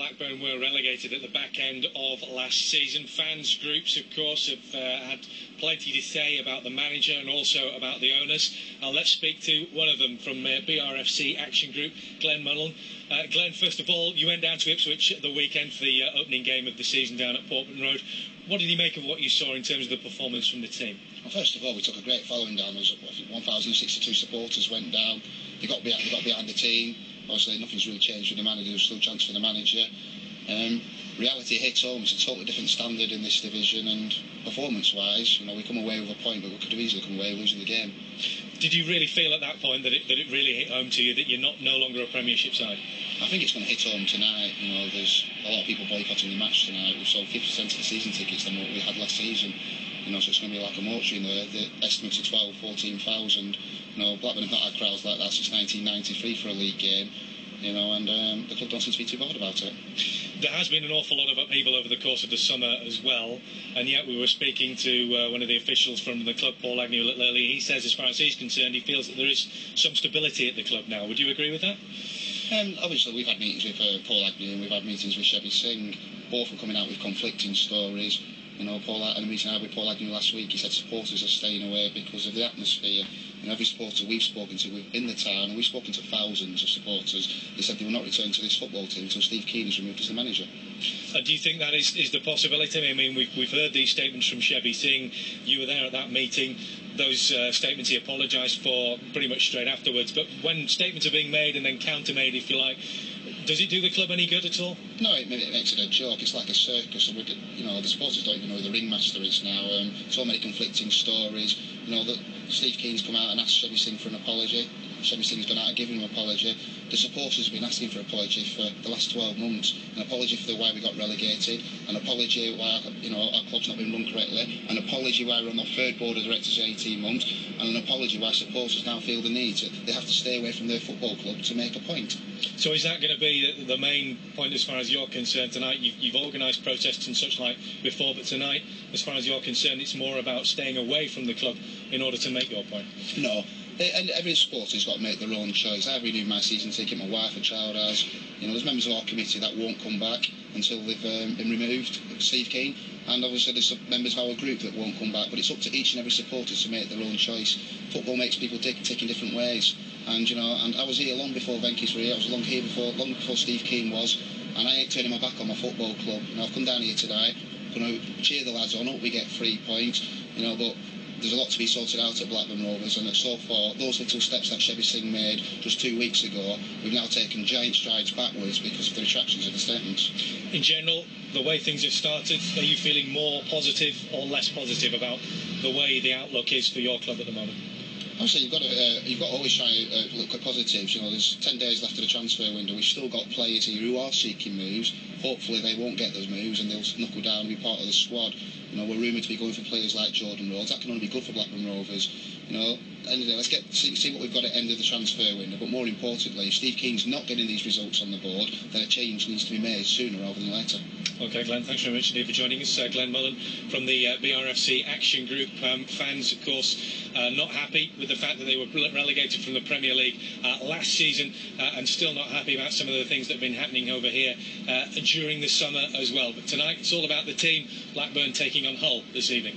Blackburn were relegated at the back end of last season. Fans groups, of course, have had plenty to say about the manager and also about the owners. Let's speak to one of them from BRFC Action Group, Glen Mullan. Glen, first of all, you went down to Ipswich at the weekend for the opening game of the season down at Portman Road. What did you make of what you saw in terms of the performance from the team? Well, first of all, we took a great following down. There was 1,062 supporters went down. They got behind the team. Obviously, nothing's really changed with the manager. There's still a chance for the manager. Reality hits home. It's a totally different standard in this division, and performance-wise, we come away with a point, but we could have easily come away losing the game. Did you really feel at that point that it really hit home to you that you're no longer a Premiership side? I think it's going to hit home tonight. There's a lot of people boycotting the match tonight. We've sold 50% of the season tickets than what we had last season. So it's going to be like a mortuary in there. The estimates are 14,000. Blackburn have not had crowds like that since 1993 for a league game. And the club don't seem to be too bothered about it. There has been an awful lot of upheaval over the course of the summer as well, and yet we were speaking to one of the officials from the club, Paul Agnew, earlier. He says, as far as he's concerned, he feels that there is some stability at the club now. Would you agree with that? Obviously, we've had meetings with Paul Agnew and we've had meetings with Chevy Singh. Both are coming out with conflicting stories. Paul, at a meeting I had with Paul Agnew last week, he said supporters are staying away because of the atmosphere. Every supporter we've spoken to in the town, and we've spoken to thousands of supporters, they said they will not return to this football team until Steve Keane is removed as the manager. Do you think that is the possibility? I mean, we've heard these statements from Chevy Singh. You were there at that meeting. Those statements he apologised for pretty much straight afterwards. But when statements are being made and then counter-made, if you like, does it do the club any good at all? No, it makes it a joke. It's like a circus. The supporters don't even know who the ringmaster is now. So many conflicting stories. That Steve Keane's come out and asked Chevy Singh for an apology. Chevy Singh's gone out and given him an apology. The supporters have been asking for an apology for the last 12 months. An apology for why we got relegated. An apology why our club's not been run correctly. An apology why we're on the third board of directors in 18 months. And an apology why supporters now feel the need they have to stay away from their football club to make a point. So is that going to be the main point as far as you're concerned tonight? You've organised protests and such like before, but tonight, as far as you're concerned, it's more about staying away from the club in order to make your point? No. And every supporter's got to make their own choice. I've renewed my season ticket, my wife and child has. There's members of our committee that won't come back until they've been removed, Steve Keane. And obviously there's some members of our group that won't come back. But it's up to each and every supporter to make their own choice. Football makes people tick in different ways. And and I was here long before Venky's were here. I was long before Steve Keane was. And I ain't turning my back on my football club. I've come down here today. I'm going to cheer the lads on. Hope we get 3 points. But there's a lot to be sorted out at Blackburn Rovers, and so far, those little steps that Chevy Singh made just 2 weeks ago, we've now taken giant strides backwards because of the retractions of the statements. In general, the way things have started, are you feeling more positive or less positive about the way the outlook is for your club at the moment? Obviously, you've got to always try to look at positives. There's 10 days left of the transfer window. We've still got players here who are seeking moves. Hopefully, they won't get those moves and they'll knuckle down and be part of the squad. We're rumoured to be going for players like Jordan Rhodes. That can only be good for Blackburn Rovers. End of the day, let's see what we've got at the end of the transfer window. But more importantly, if Steve Keane's not getting these results on the board, then a change needs to be made sooner rather than later. OK, Glen, thanks very much indeed for joining us. Glen Mullan from the BRFC Action Group. Fans, of course, not happy with the fact that they were relegated from the Premier League last season and still not happy about some of the things that have been happening over here during the summer as well. But tonight, it's all about the team. Blackburn taking on Hull this evening.